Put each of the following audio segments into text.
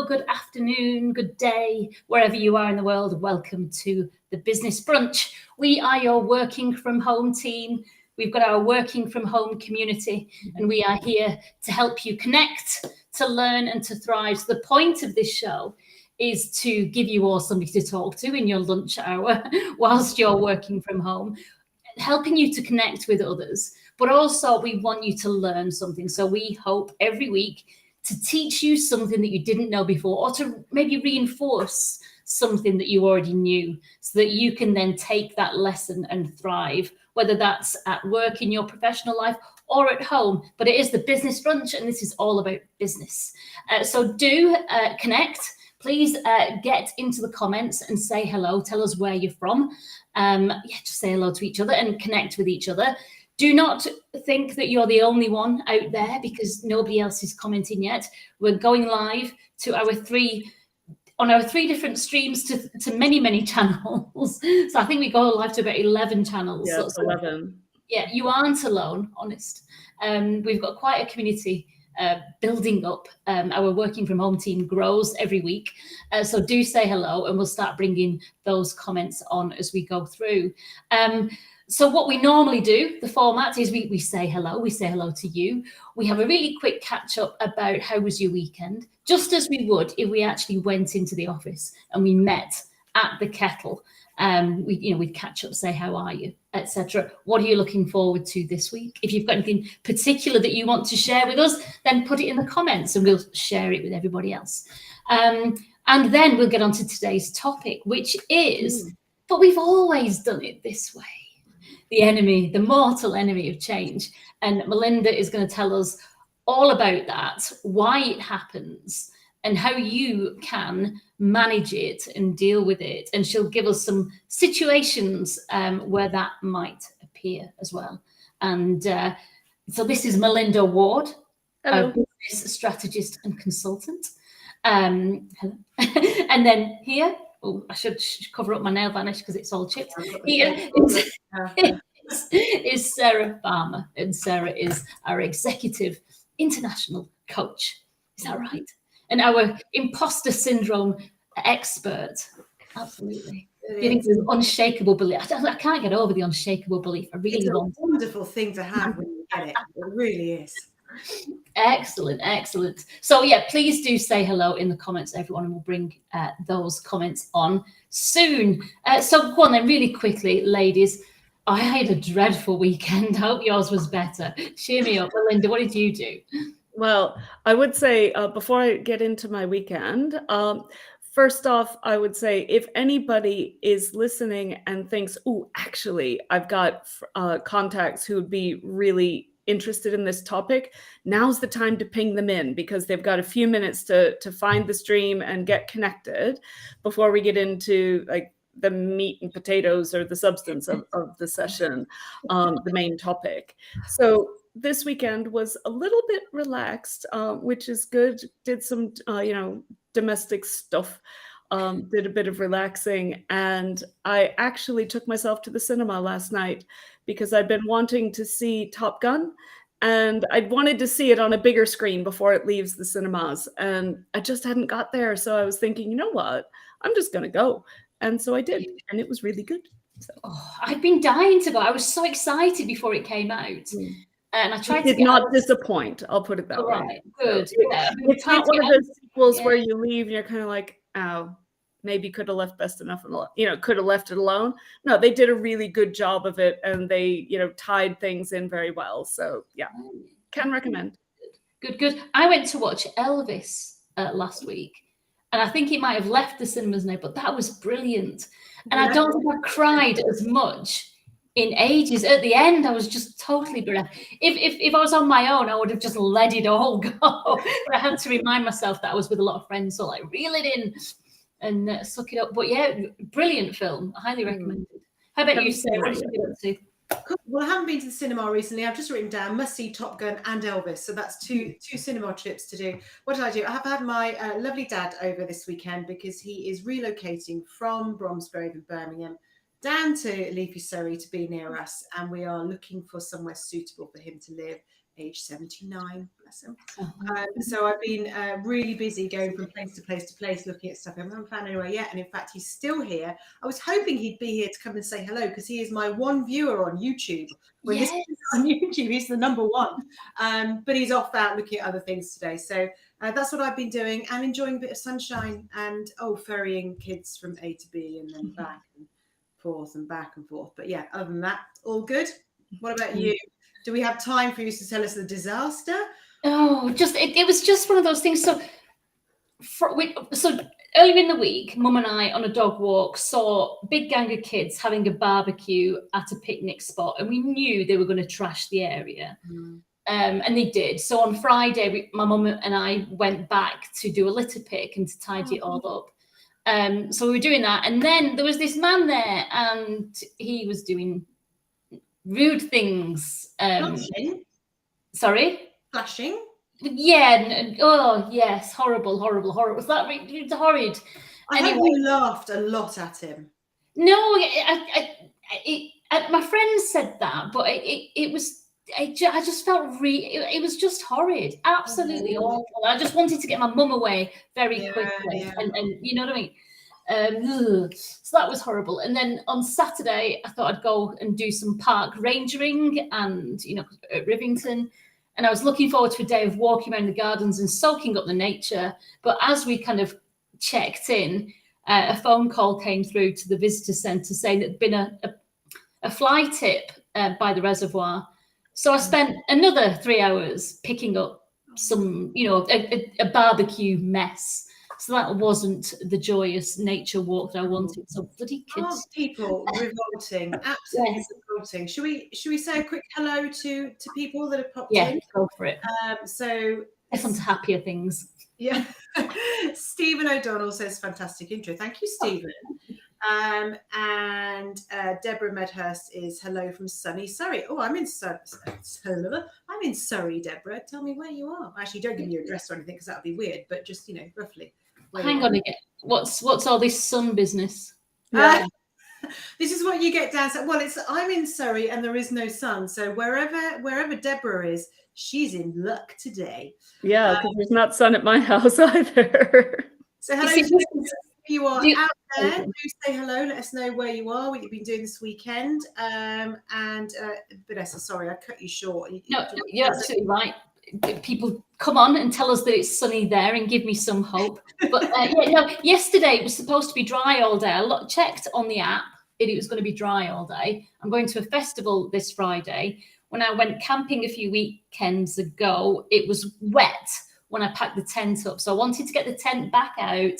hello, good afternoon, good day, wherever you are in the world. Welcome to the Business Brunch. We are your working from home team. We've got our working from home community, and we are here to help you connect, to learn and to thrive. So the point of this show is to give you all somebody to talk to in your lunch hour whilst you're working from home, helping you to connect with others, but also we want you to learn something. So we hope every week to teach you something that you didn't know before, or to maybe reinforce something that you already knew, so that you can then take that lesson and thrive, whether that's at work in your professional life or at home. But it is the Business Brunch, and this is all about business. So do connect. Please get into the comments and say hello. Tell us where you're from. Just say hello to each other and connect with each other. Do not think that you're the only one out there, because nobody else is commenting yet. We're going live to our three different streams to many channels. So I think we go live to about 11 channels. Yeah, so 11. Yeah, you aren't alone, honest. We've got quite a community building up. Our working from home team grows every week. So do say hello, and we'll start bringing those comments on as we go through. So what we normally do, the format is we say hello to you. We have a really quick catch up about how was your weekend, just as we would if we actually went into the office and we met at the kettle. We'd catch up, say how are you, etc. What are you looking forward to this week? If you've got anything particular that you want to share with us, then put it in the comments and we'll share it with everybody else. And then we'll get on to today's topic, which is, but we've always done it this way. The mortal enemy of change. And Melinda is going to tell us all about that, why it happens, and how you can manage it and deal with it. And she'll give us some situations where that might appear as well. And so this is Melinda Ward, a business strategist and consultant. And then here, I should cover up my nail varnish because it's all chipped. Here is Sarah Farmer, and Sarah is our executive international coach. Is that right? And our imposter syndrome expert. Absolutely. Getting this unshakable belief. I can't get over the unshakable belief. I really want. It's a wonderful thing to have when you get it. It really is. Excellent. So yeah, please do say hello in the comments, everyone, and we'll bring those comments on soon. So go on then, really quickly, ladies. I had a dreadful weekend. I hope yours was better. Cheer me up. Melinda, what did you do? Well, I would say before I get into my weekend, first off, I would say if anybody is listening and thinks, oh, actually, I've got contacts who would be really interested in this topic, now's the time to ping them in, because they've got a few minutes to find the stream and get connected before we get into like the meat and potatoes, or the substance of the session, the main topic. So this weekend was a little bit relaxed, which is good. Did some, domestic stuff, did a bit of relaxing. And I actually took myself to the cinema last night because I'd been wanting to see Top Gun, and I'd wanted to see it on a bigger screen before it leaves the cinemas. And I just hadn't got there. So I was thinking, you know what, I'm just going to go. And so I did, and it was really good. So. I've been dying to go. I was so excited before it came out. And I tried to did not disappoint. I'll put it that way. Right, good. So, it's not one of those sequels where you leave and you're kind of like, oh, maybe could have left best enough, could have left it alone. No, they did a really good job of it, and they, tied things in very well. So yeah, can recommend. Good. I went to watch Elvis last week, and I think it might have left the cinemas now, but that was brilliant. And I don't think I cried as much in ages. At the end, I was just totally bereft. If I was on my own, I would have just let it all go. But I had to remind myself that I was with a lot of friends, so like reel it in and suck it up. But yeah, brilliant film. Highly recommended. How about you, Sarah? What did you get up to? Cool. Well, I haven't been to the cinema recently. I've just written down must see Top Gun and Elvis. So that's two cinema trips to do. What did I do? I have had my lovely dad over this weekend because he is relocating from Bromsgrove in Birmingham down to Leafy Surrey to be near us, and we are looking for somewhere suitable for him to live. Age 79, bless him. So I've been really busy going from place to place to place looking at stuff. I haven't found anywhere yet, and in fact he's still here. I was hoping he'd be here to come and say hello, because he is my one viewer on YouTube. When this is on YouTube, he's the number one, but he's off out looking at other things today. So that's what I've been doing, and enjoying a bit of sunshine, and ferrying kids from A to B and then back and forth and back and forth. But yeah, other than that, all good. What about you? Do we have time for you to tell us the disaster? Oh, it was just one of those things. So earlier in the week, Mum and I on a dog walk saw a big gang of kids having a barbecue at a picnic spot, and we knew they were going to trash the area. And they did. So on Friday, my mum and I went back to do a litter pick and to tidy it all up. So we were doing that, and then there was this man there, and he was doing rude things. Flashing? Sorry? Flashing? Yeah. Oh, yes. Horrible. Was that it's horrid? I hope you laughed a lot at him. No, my friend said that, but it was. I just felt it was just horrid, absolutely awful. I just wanted to get my mum away very quickly, and you know what I mean. So that was horrible. And then on Saturday, I thought I'd go and do some park rangering, and at Rivington. And I was looking forward to a day of walking around the gardens and soaking up the nature. But as we kind of checked in, a phone call came through to the visitor centre saying there'd been a fly tip by the reservoir. So I spent another 3 hours picking up some, a barbecue mess. So that wasn't the joyous nature walk that I wanted. So bloody kids. Aren't people revolting? Absolutely revolting. Should we say a quick hello to people that have popped in? Yeah, go for it. So get on to happier things. Yeah. Stephen O'Donnell says fantastic intro. Thank you, Stephen. And Deborah Medhurst is hello from sunny Surrey. Oh, I'm in Surrey. I'm in Surrey, Deborah. Tell me where you are. Actually, don't give me your address or anything, because that would be weird. But just roughly. Hang on again. What's all this sun business? This is what you get down. Well, I'm in Surrey and there is no sun. So wherever Deborah is, she's in luck today. Yeah, because there's not sun at my house either. So hello, if you are out there, do say hello. Let us know where you are, what you've been doing this weekend. And Vanessa, sorry, I cut you short. No, you're absolutely right. People come on and tell us that it's sunny there and give me some hope. But yesterday it was supposed to be dry all day. I checked on the app and it was going to be dry all day. I'm going to a festival this Friday. When I went camping a few weekends ago, it was wet when I packed the tent up. So I wanted to get the tent back out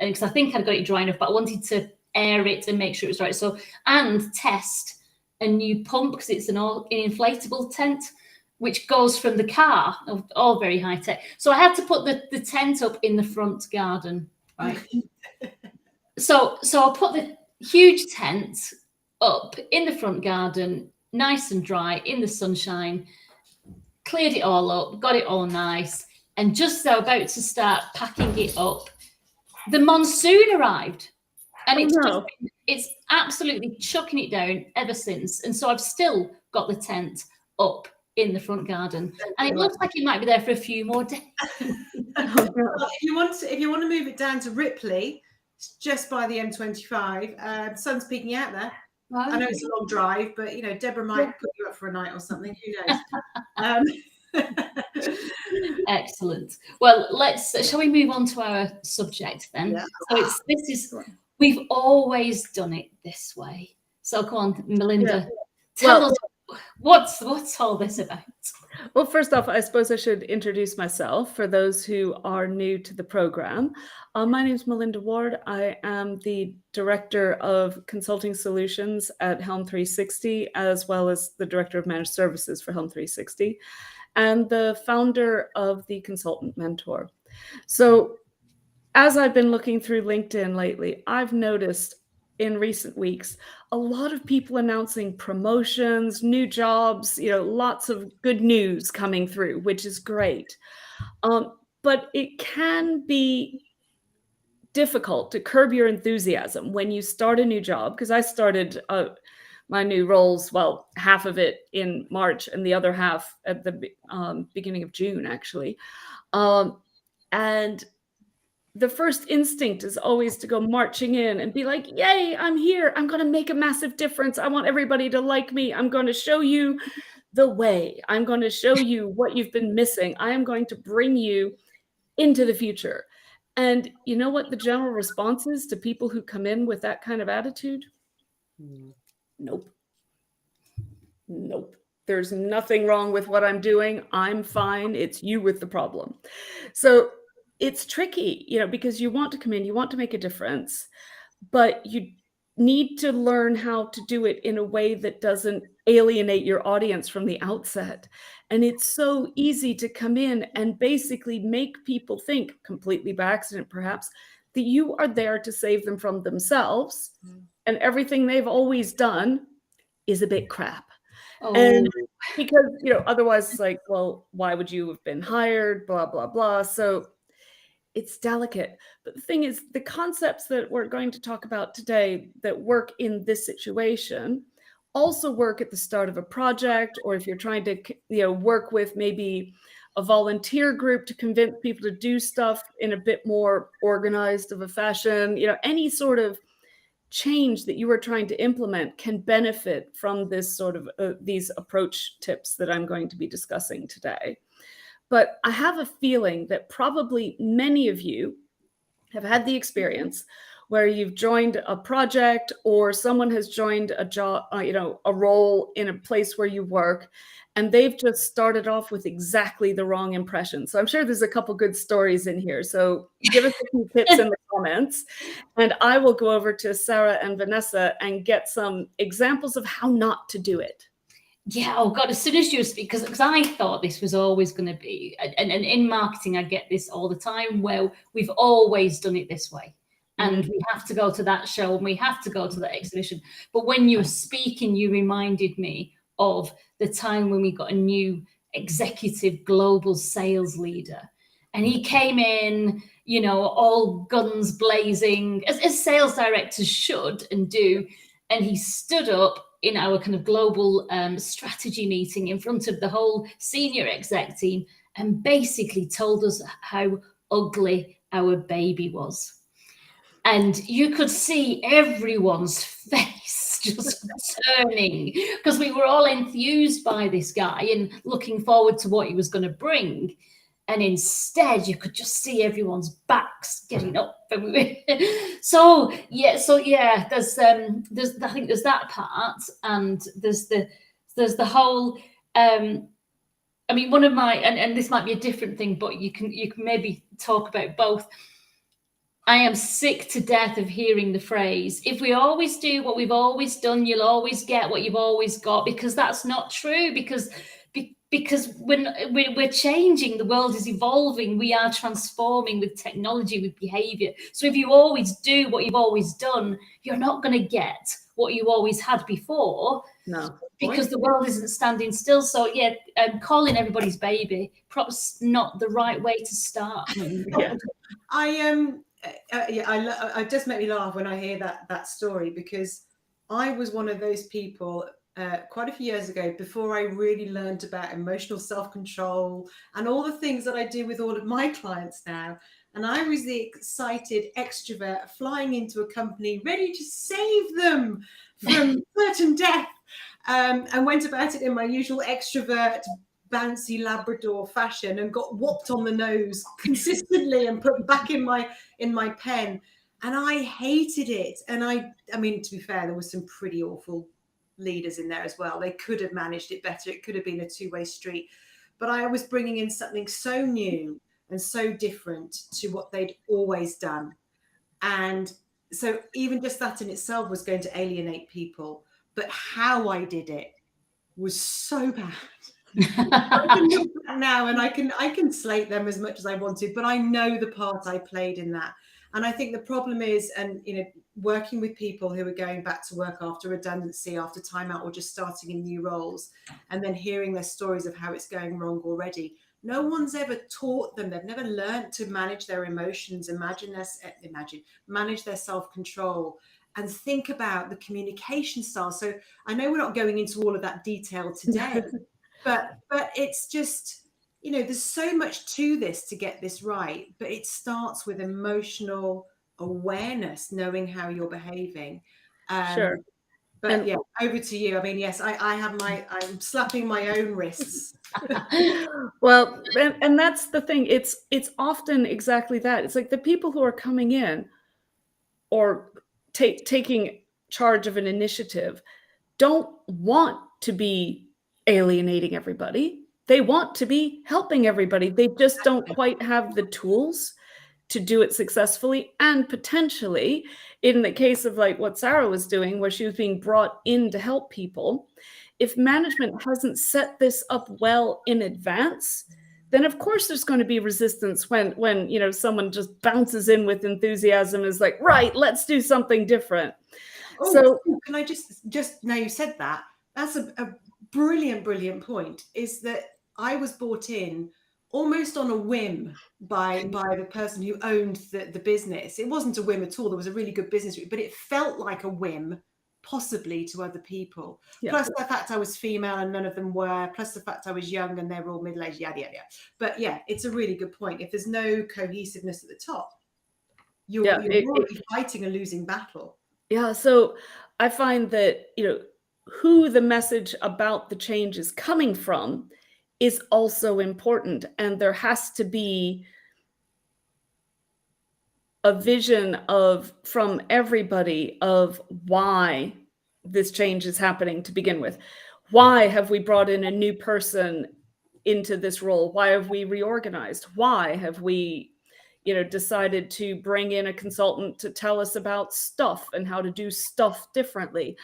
because I think I'd got it dry enough, but I wanted to air it and make sure it was right. So, and test a new pump because it's an inflatable tent, which goes from the car, all very high tech. So I had to put the tent up in the front garden, right? So I put the huge tent up in the front garden, nice and dry in the sunshine, cleared it all up, got it all nice. And just as I was about to start packing it up, the monsoon arrived. And it's absolutely chucking it down ever since. And so I've still got the tent up in the front garden, and it looks like it might be there for a few more days. Well, if you want to move it down to Ripley, it's just by the M25. Sun's peeking out there. Wow. I know it's a long drive, but Deborah might put you up for a night or something. Who knows? Excellent. Well, shall we move on to our subject then? Yeah. So we've always done it this way. So come on, Melinda, tell us. What's all this about? Well, first off, I suppose I should introduce myself for those who are new to the program. My name is Melinda Ward. I am the Director of Consulting Solutions at Helm 360, as well as the Director of Managed Services for Helm 360, and the founder of the Consultant Mentor. So as I've been looking through LinkedIn lately, I've noticed in recent weeks a lot of people announcing promotions, new jobs, lots of good news coming through, which is great. But it can be difficult to curb your enthusiasm when you start a new job, because I started my new roles, well, half of it in March and the other half at the beginning of June, actually. And the first instinct is always to go marching in and be like, yay, I'm here. I'm going to make a massive difference. I want everybody to like me. I'm going to show you the way. I'm going to show you what you've been missing. I am going to bring you into the future. And you know what the general response is to people who come in with that kind of attitude? Nope. Nope. There's nothing wrong with what I'm doing. I'm fine. It's you with the problem. So it's tricky, because you want to come in, you want to make a difference, but you need to learn how to do it in a way that doesn't alienate your audience from the outset. And it's so easy to come in and basically make people think, completely by accident perhaps, that you are there to save them from themselves, and everything they've always done is a bit crap. And because, otherwise it's like, well, why would you have been hired? Blah, blah, blah. So it's delicate. But the thing is, the concepts that we're going to talk about today that work in this situation also work at the start of a project, or if you're trying to, work with maybe a volunteer group to convince people to do stuff in a bit more organized of a fashion, any sort of change that you are trying to implement can benefit from this sort of these approach tips that I'm going to be discussing today. But I have a feeling that probably many of you have had the experience where you've joined a project, or someone has joined a job, a role in a place where you work, and they've just started off with exactly the wrong impression. So I'm sure there's a couple good stories in here. So give us a few tips in the comments, and I will go over to Sarah and Vanessa and get some examples of how not to do it. Yeah, oh God, as soon as you speak, because I thought this was always going to be, and in marketing, I get this all the time, where we've always done it this way. And we have to go to that show and we have to go to that exhibition. But when you were speaking, you reminded me of the time when we got a new executive global sales leader. And he came in, all guns blazing, as sales directors should and do. And he stood up in our kind of global strategy meeting in front of the whole senior exec team and basically told us how ugly our baby was. And you could see everyone's face just turning, because we were all enthused by this guy and looking forward to what he was going to bring. And instead, you could just see everyone's backs getting up. So yeah, there's I think there's that part, and there's the whole. One of my, and this might be a different thing, but you can maybe talk about both. I am sick to death of hearing the phrase, if we always do what we've always done, you'll always get what you've always got, because that's not true, because when we're changing, the world is evolving, we are transforming with technology, with behavior. So if you always do what you've always done, you're not going to get what you always had before. No. Because the world isn't standing still. So yeah, calling everybody's baby, perhaps not the right way to start. Yeah. It just made me laugh when I hear that story, because I was one of those people quite a few years ago, before I really learned about emotional self-control and all the things that I do with all of my clients now. And I was the excited extrovert flying into a company ready to save them from certain death, and went about it in my usual extrovert, bouncy Labrador fashion, and got whopped on the nose consistently and put back in my pen. And I hated it. And I mean, to be fair, there was some pretty awful leaders in there as well. They could have managed it better. It could have been a two-way street. But I was bringing in something so new and so different to what they'd always done. And so even just that in itself was going to alienate people. But how I did it was so bad. I can look back now and I can slate them as much as I want to, but I know the part I played in that. And I think the problem is, and working with people who are going back to work after redundancy, after timeout, or just starting in new roles, and then hearing their stories of how it's going wrong already. No one's ever taught them. They've never learned to manage their emotions, manage their self-control, and think about the communication style. So I know we're not going into all of that detail today, but it's just, there's so much to this to get this right. But it starts with emotional awareness, knowing how you're behaving. Sure. But yeah, over to you. I mean, yes, I'm slapping my own wrists. Well, and that's the thing. It's often exactly that. It's like the people who are coming in or taking charge of an initiative don't want to be alienating everybody. They want to be helping everybody. They just don't quite have the tools to do it successfully. And potentially, in the case of like what Sarah was doing, where she was being brought in to help people, if management hasn't set this up well in advance, then of course there's going to be resistance when someone just bounces in with enthusiasm, is like, right, let's do something different. So can I just now you said that, that's a brilliant point, is that I was brought in almost on a whim by the person who owned the business. It wasn't a whim at all. There was a really good business, but it felt like a whim, possibly, to other people. Yeah. Plus the fact I was female and none of them were, plus the fact I was young and they were all middle-aged, yada. But yeah, it's a really good point. If there's no cohesiveness at the top, you're already fighting a losing battle. Yeah, so I find that, who the message about the change is coming from is also important. And there has to be a vision from everybody of why this change is happening to begin with. Why have we brought in a new person into this role? Why have we reorganized? Why have we decided to bring in a consultant to tell us about stuff and how to do stuff differently?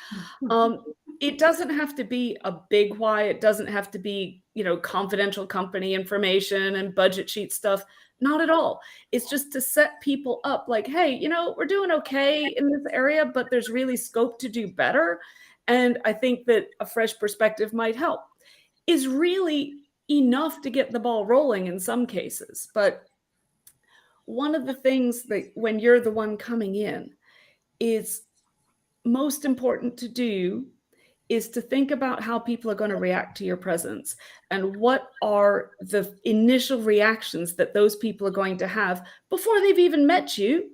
It doesn't have to be a big why. It doesn't have to be, confidential company information and budget sheet stuff. Not at all. It's just to set people up like, hey, we're doing okay in this area, but there's really scope to do better. And I think that a fresh perspective might help. Is really enough to get the ball rolling in some cases. But one of the things that when you're the one coming in is most important to do is to think about how people are going to react to your presence and what are the initial reactions that those people are going to have before they've even met you.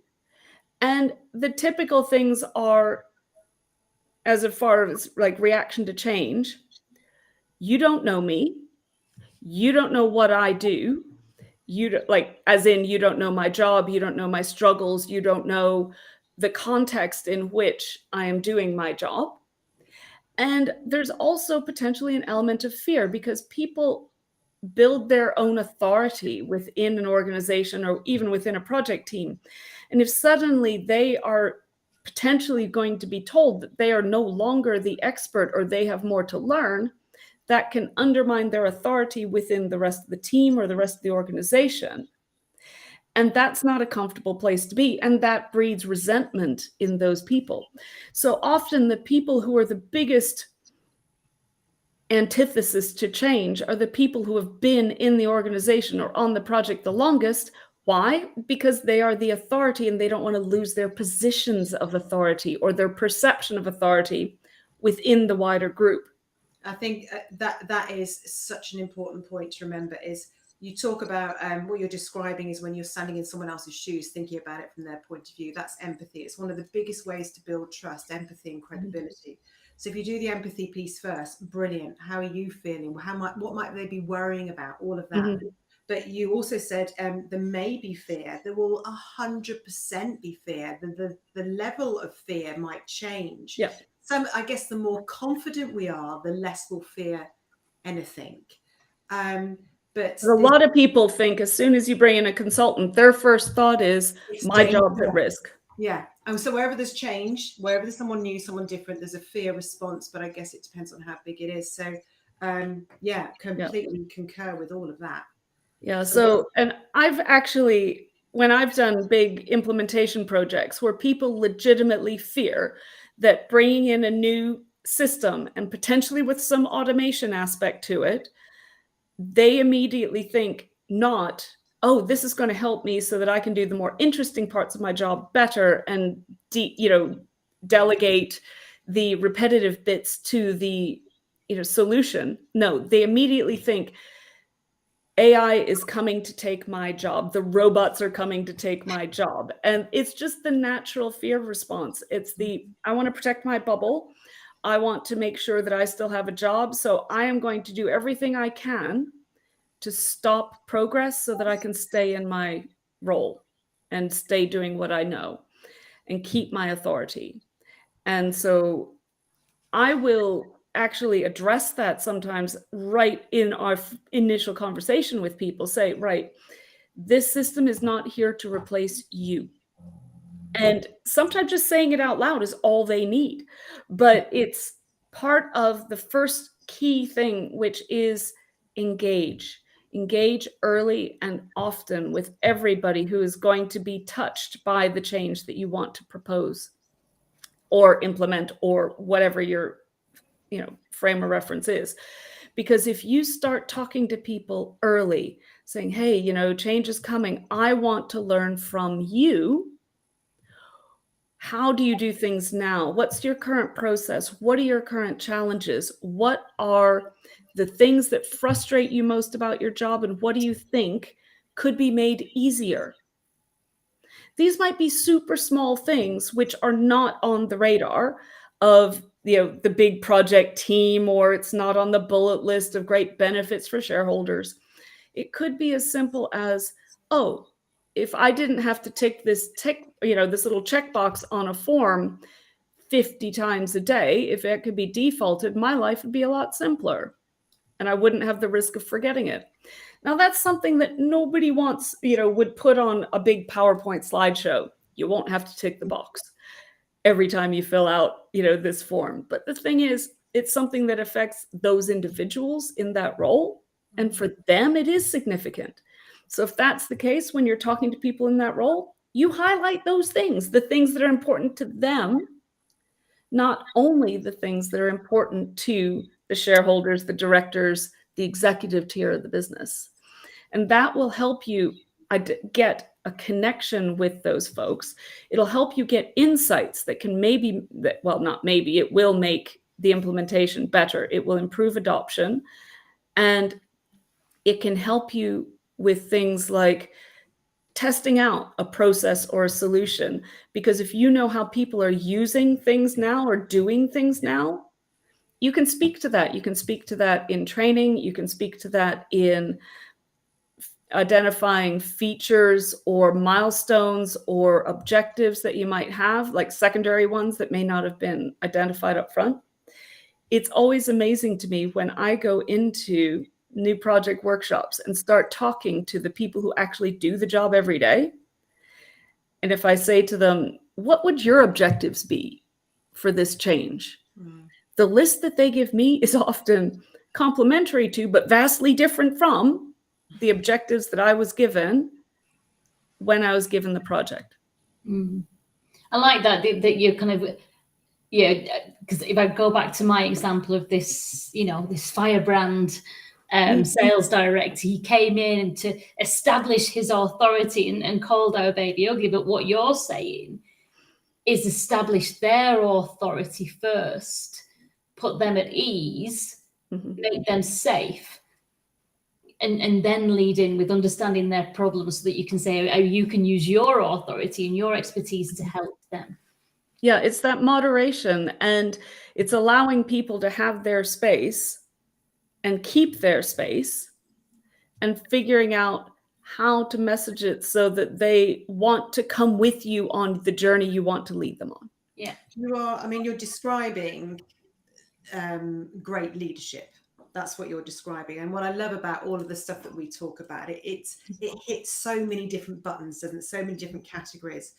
And the typical things are, as far as like reaction to change, you don't know me. You don't know what I do. As in, you don't know my job. You don't know my struggles. You don't know the context in which I am doing my job. And there's also potentially an element of fear because people build their own authority within an organization or even within a project team. And if suddenly they are potentially going to be told that they are no longer the expert or they have more to learn, that can undermine their authority within the rest of the team or the rest of the organization. And that's not a comfortable place to be. And that breeds resentment in those people. So often the people who are the biggest antithesis to change are the people who have been in the organization or on the project the longest. Why? Because they are the authority and they don't want to lose their positions of authority or their perception of authority within the wider group. I think that is such an important point to remember. Is you talk about what you're describing is when you're standing in someone else's shoes, thinking about it from their point of view. That's empathy. It's one of the biggest ways to build trust, empathy and credibility. Mm-hmm. So if you do the empathy piece first, brilliant. How are you feeling? What might they be worrying about? All of that. Mm-hmm. But you also said there may be fear. There will 100% be fear. The level of fear might change. Yeah. I guess the more confident we are, the less we'll fear anything. But a lot of people think as soon as you bring in a consultant, their first thought is my job's at risk. Yeah. And so wherever there's change, wherever there's someone new, someone different, there's a fear response, but I guess it depends on how big it is. So completely concur with all of that. Yeah. So, and I've actually when I've done big implementation projects where people legitimately fear that bringing in a new system and potentially with some automation aspect to it, they immediately think not, oh, this is going to help me so that I can do the more interesting parts of my job better and delegate the repetitive bits to the solution. No, they immediately think AI is coming to take my job. The robots are coming to take my job. And it's just the natural fear response. It's I want to protect my bubble. I want to make sure that I still have a job. So I am going to do everything I can to stop progress so that I can stay in my role and stay doing what I know and keep my authority. And so I will actually address that sometimes right in our initial conversation with people. Say, right, this system is not here to replace you. And sometimes just saying it out loud is all they need. But it's part of the first key thing, which is engage. Engage early and often with everybody who is going to be touched by the change that you want to propose or implement or whatever your frame of reference is. Because if you start talking to people early, saying, hey, change is coming, I want to learn from you. How do you do things now? What's your current process? What are your current challenges? What are the things that frustrate you most about your job? And what do you think could be made easier? These might be super small things which are not on the radar of the big project team, or it's not on the bullet list of great benefits for shareholders. It could be as simple as, oh, if I didn't have to tick this little checkbox on a form 50 times a day, if it could be defaulted, my life would be a lot simpler and I wouldn't have the risk of forgetting it. Now, that's something that nobody wants, would put on a big PowerPoint slideshow. You won't have to tick the box every time you fill out, this form. But the thing is, it's something that affects those individuals in that role. And for them, it is significant. So if that's the case, when you're talking to people in that role, you highlight those things, the things that are important to them, not only the things that are important to the shareholders, the directors, the executive tier of the business. And that will help you get a connection with those folks. It'll help you get insights that can it will make the implementation better. It will improve adoption, and it can help you with things like testing out a process or a solution. Because if you know how people are using things now or doing things now, you can speak to that. You can speak to that in training. You can speak to that in identifying features or milestones or objectives that you might have, like secondary ones that may not have been identified up front. It's always amazing to me when I go into new project workshops and start talking to the people who actually do the job every day. And if I say to them, what would your objectives be for this change? The list that they give me is often complementary to, but vastly different from, the objectives that I was given when I was given the project. I like that you're kind of, because if I go back to my example of this, this firebrand sales director, he came in to establish his authority and called our baby ugly. But what you're saying is establish their authority first, put them at ease, make them safe, and then lead in with understanding their problems so that you can say how you can use your authority and your expertise to help them. Yeah, it's that moderation, and it's allowing people to have their space and keep their space, and figuring out how to message it so that they want to come with you on the journey you want to lead them on. Yeah. You're describing great leadership. That's what you're describing. And what I love about all of the stuff that we talk about, it hits so many different buttons, doesn't it? So many different categories.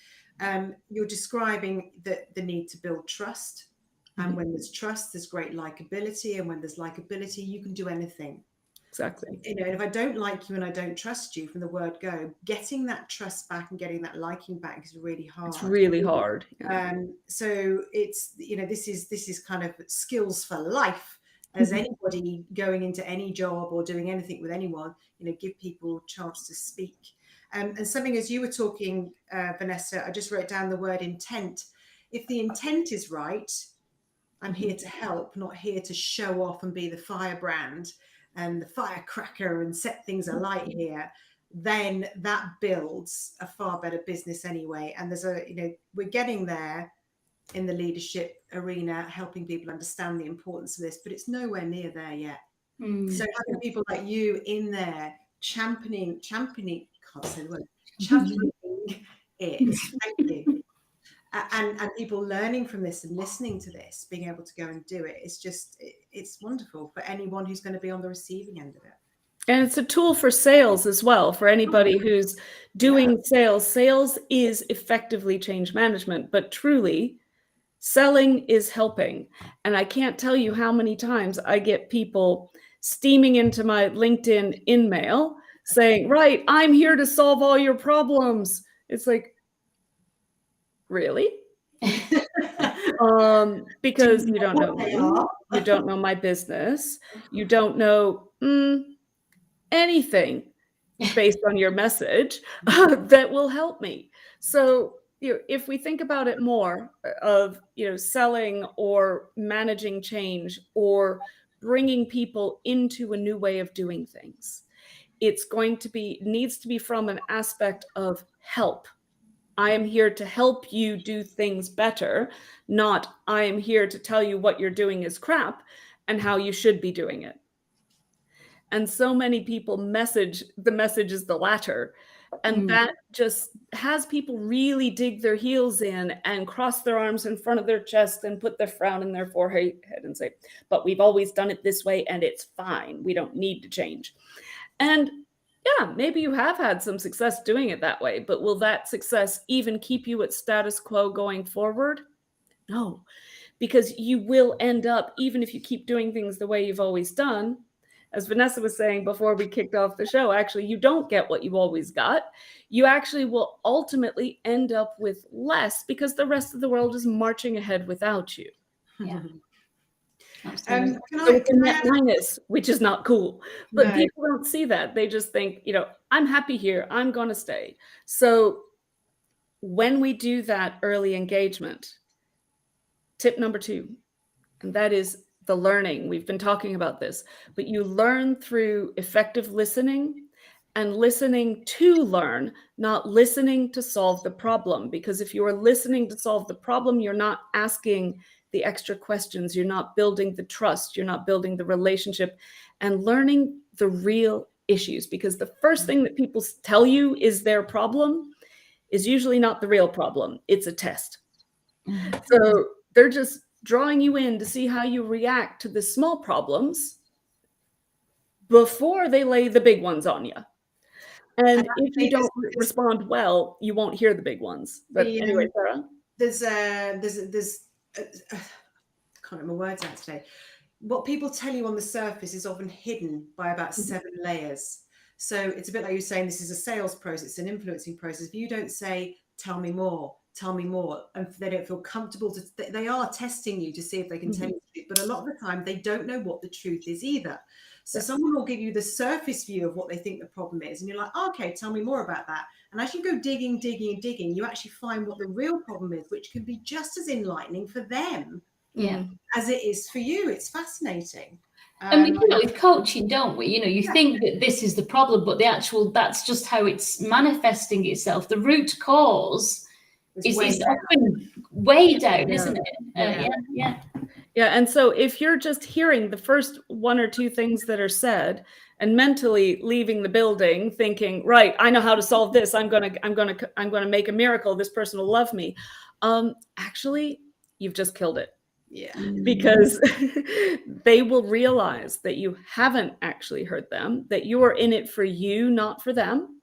You're describing the need to build trust. And when there's trust, there's great likability. And when there's likability, you can do anything. Exactly. You know, and if I don't like you and I don't trust you from the word go, getting that trust back and getting that liking back is really hard. It's really hard. Yeah. So it's, you know, this is kind of skills for life, as anybody going into any job or doing anything with anyone, you know, give people a chance to speak. And something, as you were talking, Vanessa, I just wrote down the word intent. If the intent is right, I'm here to help, not here to show off and be the firebrand and the firecracker and set things alight here, then that builds a far better business anyway. And there's a, you know, we're getting there in the leadership arena, helping people understand the importance of this, but it's nowhere near there yet. So having people like you in there championing, can't say the word, championing it. Thank you. And people learning from this and listening to this, being able to go and do it, it's just, it's wonderful for anyone who's going to be on the receiving end of it. And it's a tool for sales as well, for anybody who's doing sales. Sales is effectively change management, but truly selling is helping. And I can't tell you how many times I get people steaming into my LinkedIn in-mail saying, right, I'm here to solve all your problems. It's like, really? Because you don't know me, you don't know my business, you don't know anything based on your message that will help me. So, you know, if we think about it more of, you know, selling or managing change or bringing people into a new way of doing things, it's going to be, needs to be from an aspect of help. I am here to help you do things better, not I am here to tell you what you're doing is crap and how you should be doing it. And so many people the message is the latter. And that just has people really dig their heels in and cross their arms in front of their chest and put their frown in their forehead and say, but we've always done it this way and it's fine. We don't need to change. And yeah, maybe you have had some success doing it that way, but will that success even keep you at status quo going forward? No, because you will end up, even if you keep doing things the way you've always done, as Vanessa was saying before we kicked off the show, actually, you don't get what you've always got. You actually will ultimately end up with less because the rest of the world is marching ahead without you. Yeah. So it's a net minus, which is not cool. But people don't see that. They just think, you know, I'm happy here. I'm going to stay. So when we do that early engagement, tip number 2, and that is the learning. We've been talking about this, but you learn through effective listening and listening to learn, not listening to solve the problem. Because if you are listening to solve the problem, you're not asking the extra questions, you're not building the trust, you're not building the relationship and learning the real issues. Because the first thing that people tell you is their problem is usually not the real problem. It's a test. So they're just drawing you in to see how you react to the small problems before they lay the big ones on you. And if you don't respond well, you won't hear the big ones. But anyway, Sarah? There's I can't remember words out today. What people tell you on the surface is often hidden by about 7 layers. So it's a bit like you're saying, this is a sales process, it's an influencing process. If you don't say, tell me more, and they don't feel comfortable they are testing you to see if they can tell you the truth. But a lot of the time they don't know what the truth is either. So someone will give you the surface view of what they think the problem is. And you're like, oh, okay, tell me more about that. And as you go digging, you actually find what the real problem is, which can be just as enlightening for them as it is for you. It's fascinating. And we do it with coaching, don't we? You know, you think that this is the problem, but that's just how it's manifesting itself. The root cause is often way down, isn't it? Yeah, and so if you're just hearing the first 1 or 2 things that are said and mentally leaving the building thinking, right, I know how to solve this. I'm gonna make a miracle. This person will love me. Actually, you've just killed it. Yeah. Because they will realize that you haven't actually heard them, that you are in it for you, not for them,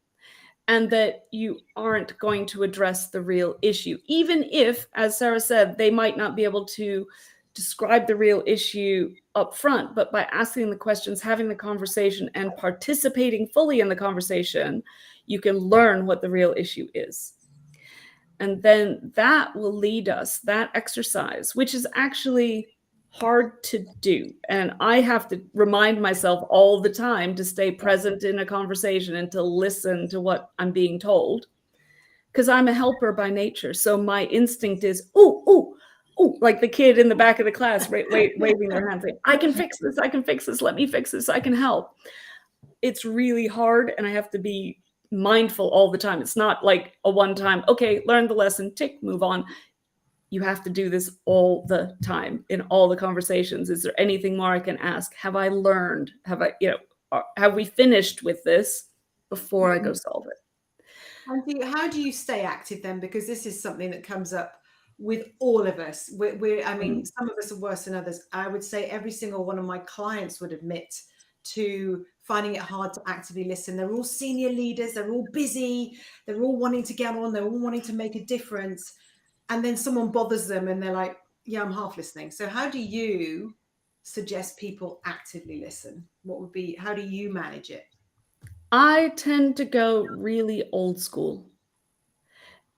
and that you aren't going to address the real issue. Even if, as Sarah said, they might not be able to describe the real issue up front, but by asking the questions, having the conversation, and participating fully in the conversation, you can learn what the real issue is. And then that will lead us, that exercise, which is actually hard to do. And I have to remind myself all the time to stay present in a conversation and to listen to what I'm being told, because I'm a helper by nature. So my instinct is, ooh, like the kid in the back of the class, waving their hands, saying, I can fix this, let me fix this, I can help. It's really hard, and I have to be mindful all the time. It's not like a one-time, okay, learn the lesson, tick, move on. You have to do this all the time in all the conversations. Is there anything more I can ask? Have I learned? Have we finished with this before I go solve it? And how do you stay active then? Because this is something that comes up with all of us. I mean, some of us are worse than others. I would say every single one of my clients would admit to finding it hard to actively listen. They're all senior leaders. They're all busy. They're all wanting to get on. They're all wanting to make a difference. And then someone bothers them and they're like, yeah, I'm half listening. So how do you suggest people actively listen? How do you manage it? I tend to go really old school.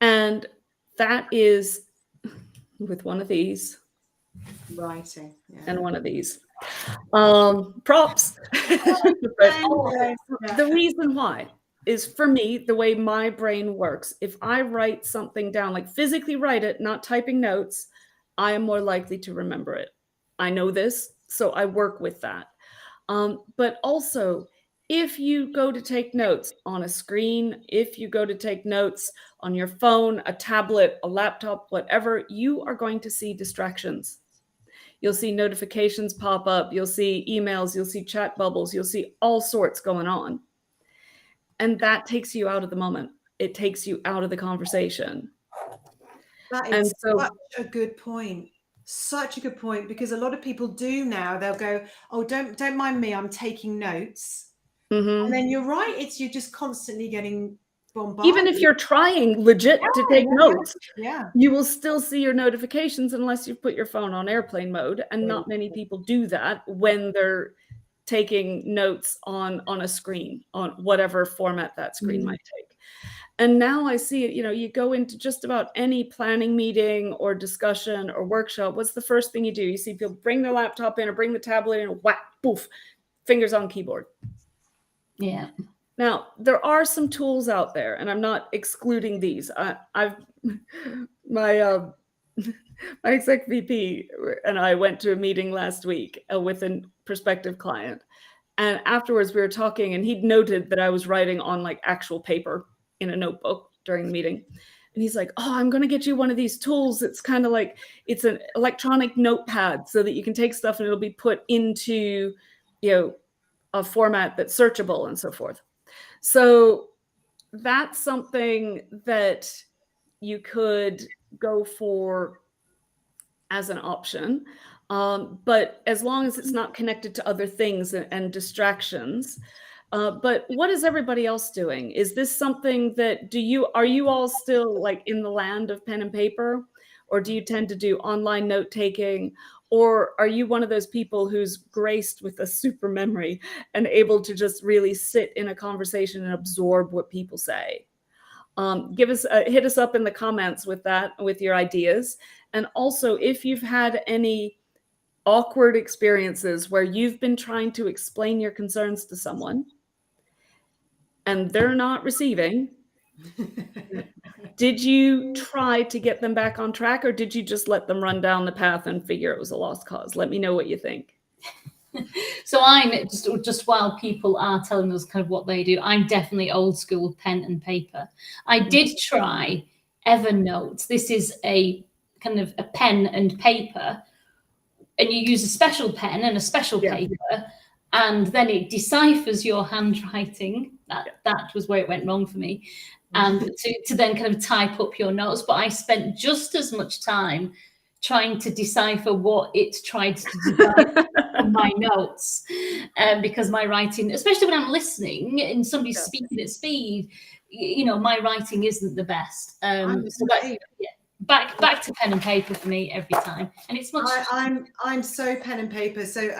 And that is with one of these. Writing. Yeah. And one of these. Props. But the reason why is, for me, the way my brain works. If I write something down, like physically write it, not typing notes, I am more likely to remember it. I know this, so I work with that. But also, if you go to take notes on a screen, if you go to take notes on your phone, a tablet, a laptop, whatever, you are going to see distractions. You'll see notifications pop up. You'll see emails. You'll see chat bubbles. You'll see all sorts going on. And that takes you out of the moment. It takes you out of the conversation. That is such a good point. Such a good point, because a lot of people do now. They'll go, oh, don't mind me, I'm taking notes. And then you're right. You're just constantly getting bombarded. Even if you're trying legit to take notes, yeah, you will still see your notifications unless you've put your phone on airplane mode. And not many people do that when they're taking notes on a screen, on whatever format that screen might take. And now I see it, you go into just about any planning meeting or discussion or workshop. What's the first thing you do? You see people bring their laptop in or bring the tablet in, whack, poof, fingers on keyboard. Yeah. Now, there are some tools out there, and I'm not excluding these. My exec VP and I went to a meeting last week with a prospective client. And afterwards we were talking, and he'd noted that I was writing on like actual paper in a notebook during the meeting. And he's like, oh, I'm going to get you one of these tools. It's kind of like, it's an electronic notepad so that you can take stuff and it'll be put into, a format that's searchable and so forth. So that's something that you could go for as an option. But as long as it's not connected to other things and distractions. But what is everybody else doing? Is this something that are you all still like in the land of pen and paper? Or do you tend to do online note taking? Or are you one of those people who's graced with a super memory and able to just really sit in a conversation and absorb what people say? Hit us up in the comments with that, with your ideas. And also, if you've had any awkward experiences where you've been trying to explain your concerns to someone and they're not receiving, did you try to get them back on track, or did you just let them run down the path and figure it was a lost cause? Let me know what you think. So I'm just while people are telling us kind of what they do, I'm definitely old school pen and paper. I did try Evernote. This is a kind of a pen and paper, and you use a special pen and a special paper, and then it deciphers your handwriting. That was where it went wrong for me. And to then kind of type up your notes. But I spent just as much time trying to decipher what it tried to decipher on my notes, because my writing, especially when I'm listening and somebody's speaking at speed, my writing isn't the best. back to pen and paper for me every time, and it's much. I'm so pen and paper. So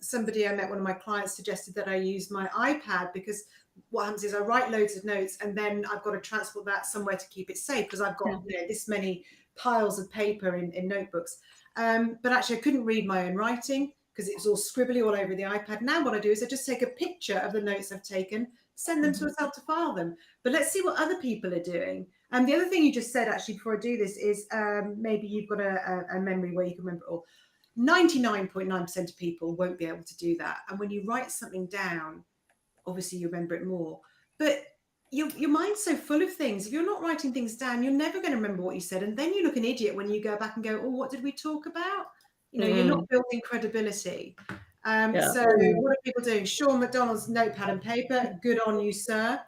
somebody I met, one of my clients, suggested that I use my iPad, because what happens is I write loads of notes and then I've got to transport that somewhere to keep it safe, because I've got this many piles of paper in notebooks. But actually I couldn't read my own writing because it was all scribbly all over the iPad. Now what I do is I just take a picture of the notes I've taken, send them to myself to file them. But let's see what other people are doing. And the other thing you just said, actually, before I do this, is maybe you've got a memory where you can remember it all. 99.9% of people won't be able to do that. And when you write something down, obviously you remember it more. But your mind's so full of things. If you're not writing things down, you're never going to remember what you said. And then you look an idiot when you go back and go, oh, what did we talk about? You know, you're not building credibility. So what are people doing? Sean McDonald's notepad and paper. Good on you, sir.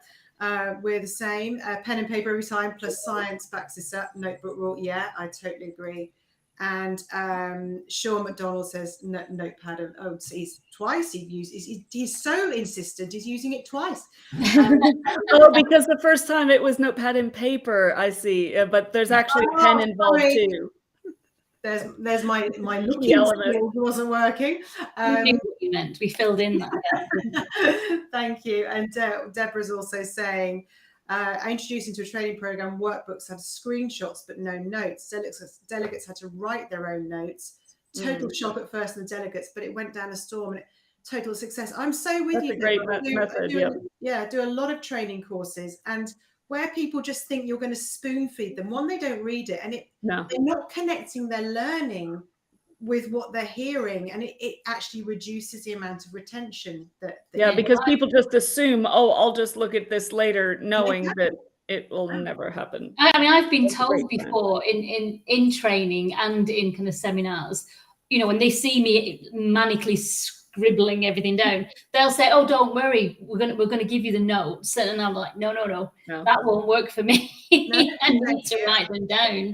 We're the same. Pen and paper every time, plus science backs this up. Notebook rule. Yeah, I totally agree. And Sean McDonald says notepad. And so he's twice. He's so insistent. He's using it twice. Because the first time it was notepad and paper. I see, but there's actually a pen involved too. There's my looking skills wasn't working. We knew what you meant. We filled in that. Thank you. And Deborah's also saying, I introduced into a training program, workbooks had screenshots but no notes. Delegates had to write their own notes. Total shock at first in the delegates, but it went down a storm and total success. I'm so with you. That's a great method. I do a lot of training courses, and where people just think you're going to spoon feed them, one, they don't read it, and they're not connecting their learning with what they're hearing, and it actually reduces the amount of retention because people just assume, I'll just look at this later, knowing that it will never happen. I mean, I've been told before in training and in kind of seminars, you know, when they see me manically scribbling everything down, they'll say, "Oh, don't worry, we're gonna give you the notes," and I'm like, no, that won't work for me. I need to write them down.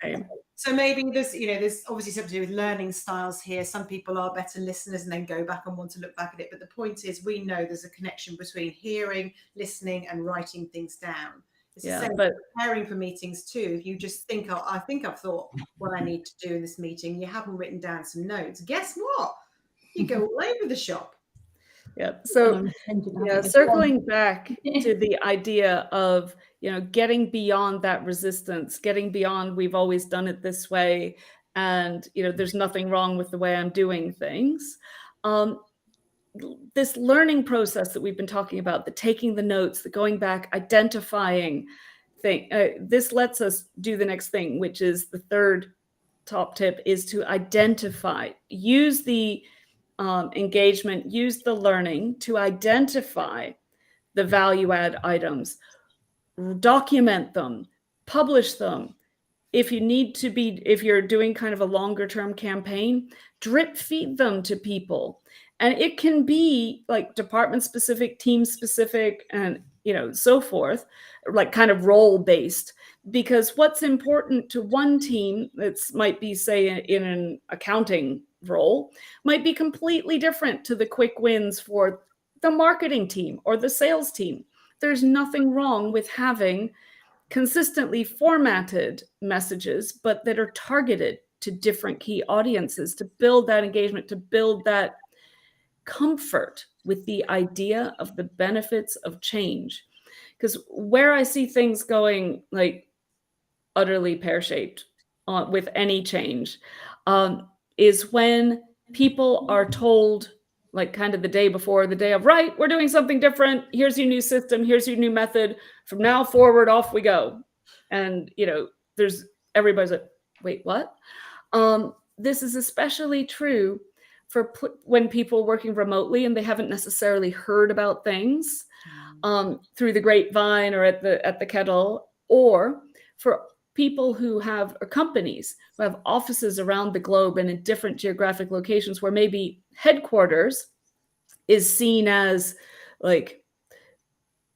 Same. So maybe there's obviously something to do with learning styles here. Some people are better listeners and then go back and want to look back at it. But the point is, we know there's a connection between hearing, listening, and writing things down. It's the same with preparing for meetings too. If you just think, I think I've thought what I need to do in this meeting, you haven't written down some notes, guess what? You go all over the shop. So circling back to the idea of, getting beyond that resistance, getting beyond we've always done it this way, and there's nothing wrong with the way I'm doing things. This learning process that we've been talking about, the taking the notes, the going back, identifying thing, this lets us do the next thing, which is the third top tip, is to identify, use the engagement, use the learning to identify the value add items, document them, publish them. If you're doing kind of a longer term campaign, drip feed them to people. And it can be like department specific, team specific, and so forth, like kind of role based, because what's important to one team that might be, say, in an accounting role, might be completely different to the quick wins for the marketing team or the sales team. There's nothing wrong with having consistently formatted messages, but that are targeted to different key audiences to build that engagement, to build that comfort with the idea of the benefits of change. Because where I see things going like utterly pear-shaped with any change is when people are told, like kind of the day before, the day of, right, we're doing something different. Here's your new system. Here's your new method. From now forward, off we go. And, everybody's like, wait, what? This is especially true for when people working remotely and they haven't necessarily heard about things through the grapevine or at the kettle, or for people who have, or companies who have offices around the globe and in different geographic locations where maybe headquarters is seen as like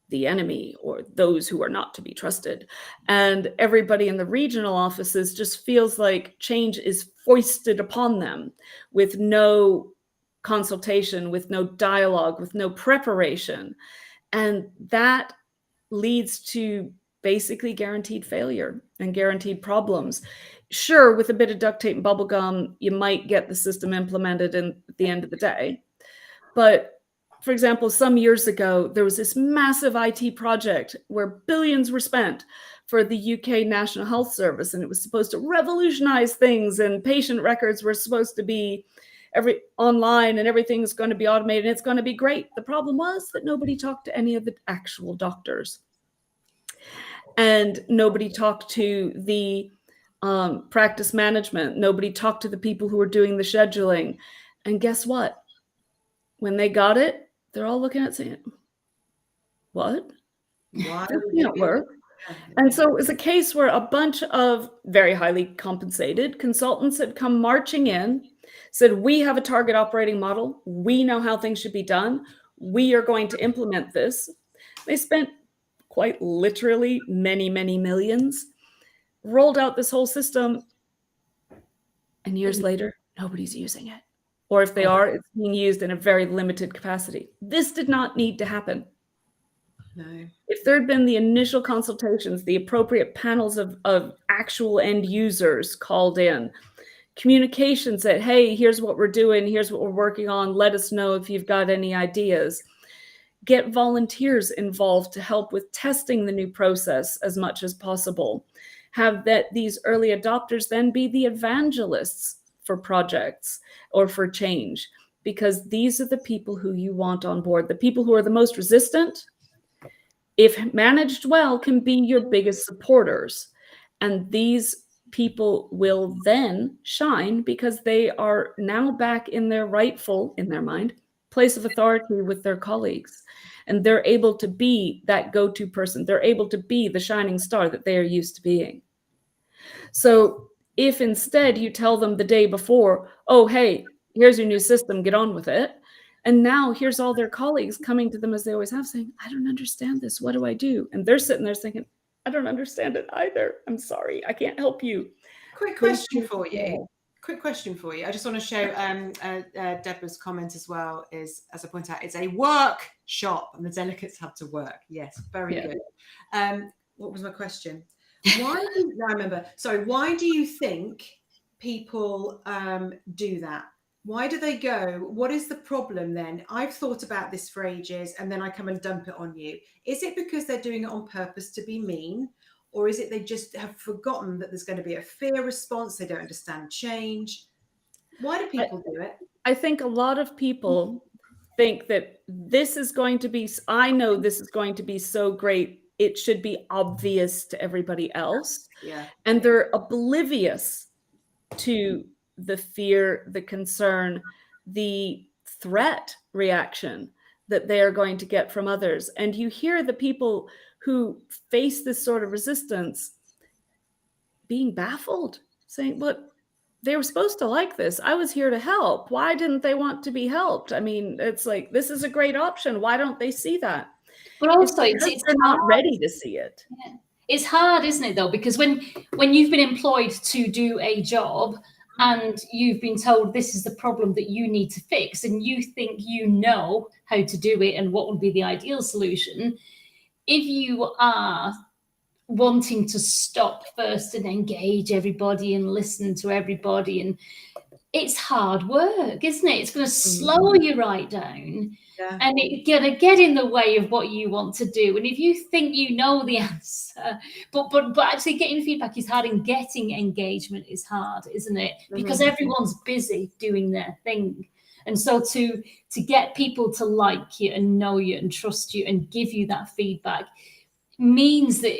the enemy or those who are not to be trusted. And everybody in the regional offices just feels like change is foisted upon them with no consultation, with no dialogue, with no preparation. And that leads to basically guaranteed failure and guaranteed problems. Sure, with a bit of duct tape and bubble gum, you might get the system implemented at the end of the day. But for example, some years ago, there was this massive IT project where billions were spent for the UK National Health Service, and it was supposed to revolutionize things, and patient records were supposed to be online, and everything's going to be automated, and it's going to be great. The problem was that nobody talked to any of the actual doctors, and nobody talked to the practice management. Nobody talked to the people who were doing the scheduling. And guess what? When they got it, they're all looking at it saying, what? Why That would you can't do work. that? And so it was a case where a bunch of very highly compensated consultants had come marching in, said, we have a target operating model. We know how things should be done. We are going to implement this. They spent quite literally many, many millions, rolled out this whole system, and years later, nobody's using it. Or if they are, it's being used in a very limited capacity. This did not need to happen. No. If there had been the initial consultations, the appropriate panels of actual end users called in, communications that, hey, here's what we're doing, here's what we're working on, let us know if you've got any ideas. Get volunteers involved to help with testing the new process as much as possible. Have these early adopters then be the evangelists for projects or for change, because these are the people who you want on board. The people who are the most resistant, if managed well, can be your biggest supporters. And these people will then shine because they are now back in their rightful, in their mind, place of authority with their colleagues. And they're able to be that go-to person. They're able to be the shining star that they are used to being. So if instead you tell them the day before, oh, hey, here's your new system, get on with it. And now here's all their colleagues coming to them as they always have, saying, I don't understand this. What do I do? And they're sitting there thinking, I don't understand it either. I'm sorry. I can't help you. Quick question for you. I just want to show Deborah's comment as well, is, as I point out, it's a workshop and the delegates have to work. Yes, very good. What was my question? Why do you think people do that? Why do they go? What is the problem then? I've thought about this for ages and then I come and dump it on you. Is it because they're doing it on purpose to be mean? Or is it they just have forgotten that there's going to be a fear response? They don't understand change. Why do people do it? I think a lot of people think that this is going to be, I know this is going to be so great, it should be obvious to everybody else. Yeah. And they're oblivious to the fear, the concern, the threat reaction that they are going to get from others. And you hear the people who face this sort of resistance being baffled, saying, but they were supposed to like this. I was here to help. Why didn't they want to be helped? I mean, it's like, this is a great option. Why don't they see that? But also, it's they're not ready to see it. Yeah. It's hard, isn't it, though? Because when you've been employed to do a job and you've been told this is the problem that you need to fix, and you think you know how to do it and what would be the ideal solution, if you are wanting to stop first and engage everybody and listen to everybody, and it's hard work, isn't it? It's going to slow you right down. Yeah. And it's going to get in the way of what you want to do. And if you think you know the answer, but actually getting feedback is hard, and getting engagement is hard, isn't it? Because everyone's busy doing their thing. And so to get people to like you and know you and trust you and give you that feedback means that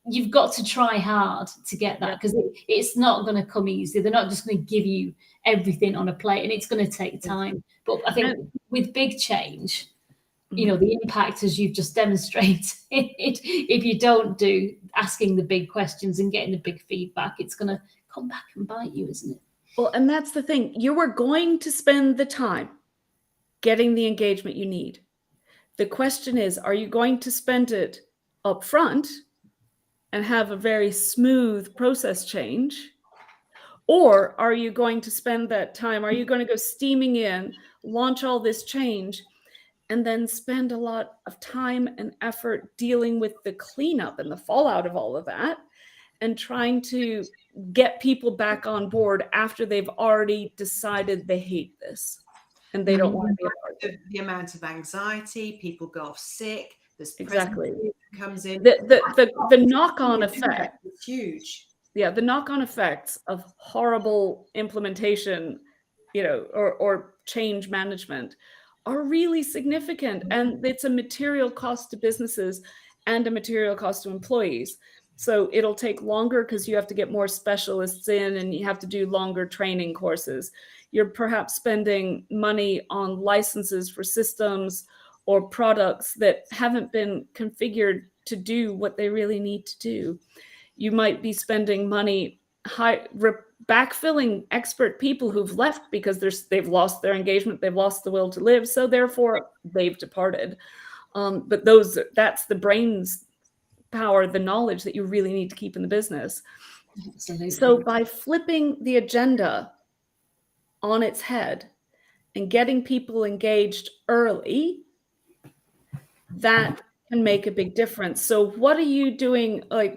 you've got to try hard to get that, because it's not going to come easy. They're not just going to give you everything on a plate, and it's going to take time. But I think with big change, you know, the impact, as you've just demonstrated, if you don't do asking the big questions and getting the big feedback, it's going to come back and bite you, isn't it? Well, and that's the thing. You are going to spend the time getting the engagement you need. The question is, are you going to spend it up front and have a very smooth process change? Or are you going to spend that time? Are you going to go steaming in, launch all this change, and then spend a lot of time and effort dealing with the cleanup and the fallout of all of that, and trying to get people back on board after they've already decided they hate this and they don't want to be a part of it. The amount of anxiety, people go off sick, there's Exactly. that comes in. The knock-on effect. It's huge. Yeah, the knock-on effects of horrible implementation, or change management are really significant. And it's a material cost to businesses and a material cost to employees. So it'll take longer because you have to get more specialists in and you have to do longer training courses. You're perhaps spending money on licenses for systems or products that haven't been configured to do what they really need to do. You might be spending money backfilling expert people who've left because they've lost their engagement, they've lost the will to live, so therefore they've departed. But that's the brain's power, the knowledge that you really need to keep in the business. Absolutely. So by flipping the agenda on its head and getting people engaged early, that can make a big difference. So what are you doing, like,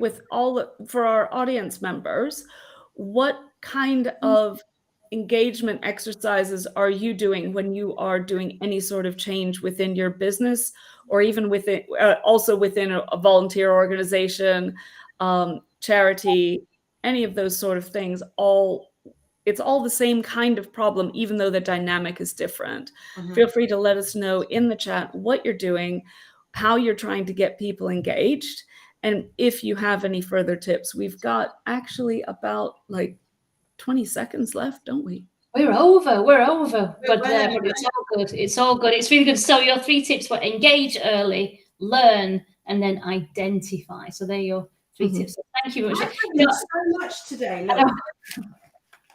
for our audience members? What kind of engagement exercises are you doing when you are doing any sort of change within your business, or even also within a volunteer organization, charity, any of those sort of things? It's all the same kind of problem, even though the dynamic is different. Feel free to let us know in the chat what you're doing, how you're trying to get people engaged, and if you have any further tips. We've got actually about 20 seconds left, don't we? We're over, but it's all good. It's all good. It's really good. So your 3 tips were engage early, learn, and then identify. So there are your 3 tips. So thank you very much. Thank you so much today.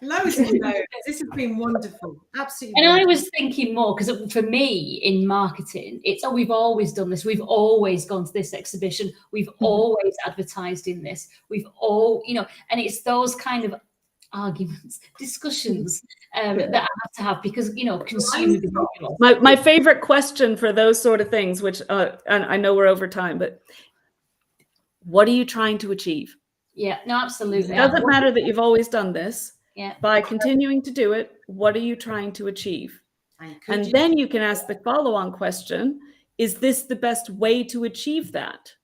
Loads of notes. This has been wonderful. Absolutely. And wonderful. I was thinking more, because for me in marketing, we've always done this. We've always gone to this exhibition. We've always advertised in this. We've and it's those kind of arguments, discussions that I have to have, because consumer behavior. My favorite question for those sort of things, which and I know we're over time, but what are you trying to achieve? Yeah, no, absolutely. It doesn't matter that you've always done this. Yeah. By continuing to do it, what are you trying to achieve? And then you can ask the follow-on question: is this the best way to achieve that?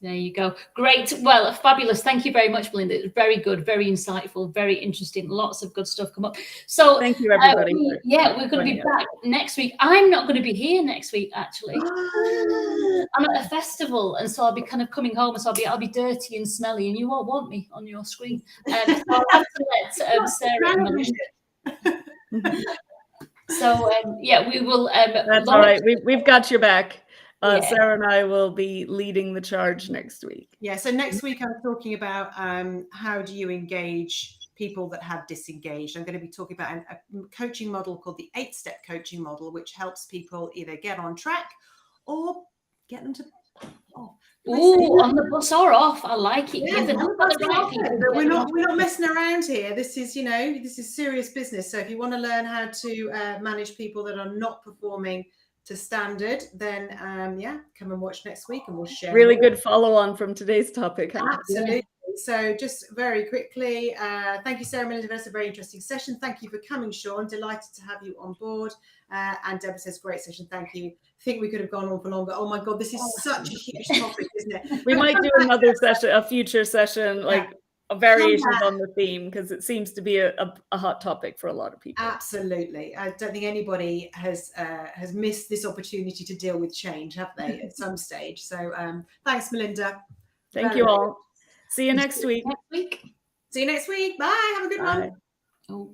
There you go. Great. Well, fabulous. Thank you very much, Melinda. It was very good, very insightful, very interesting. Lots of good stuff come up. So thank you, everybody. We're going to be back next week. I'm not going to be here next week, actually. I'm at a festival, and so I'll be kind of coming home, and so I'll be dirty and smelly, and you won't want me on your screen. So I'll have to let Sarah and Melinda. So we will. That's all right. We've got your back. Sarah and I will be leading the charge next week. Yeah, so next week I'm talking about how do you engage people that have disengaged. I'm going to be talking about a coaching model called the 8-step coaching model, which helps people either get on track or get them to on the bus or off. I like it. Yeah, we're not messing around here. This is serious business. So if you want to learn how to manage people that are not performing to standard, then come and watch next week and we'll share. Really good follow on from today's topic. Absolutely. So just very quickly, thank you, Sarah, Melinda, Vanessa, a very interesting session. Thank you for coming, Sean. Delighted to have you on board. And Deborah says, great session. Thank you. I think we could have gone on for longer. Oh my God, this is such a huge topic, isn't it? We might do another session, a future session, variations on the theme, because it seems to be a hot topic for a lot of people. Absolutely. I don't think anybody has missed this opportunity to deal with change, have they, at some stage? So thanks, Melinda. Thank you all. See you next week. See you next week. Bye. Have a good one. Oh.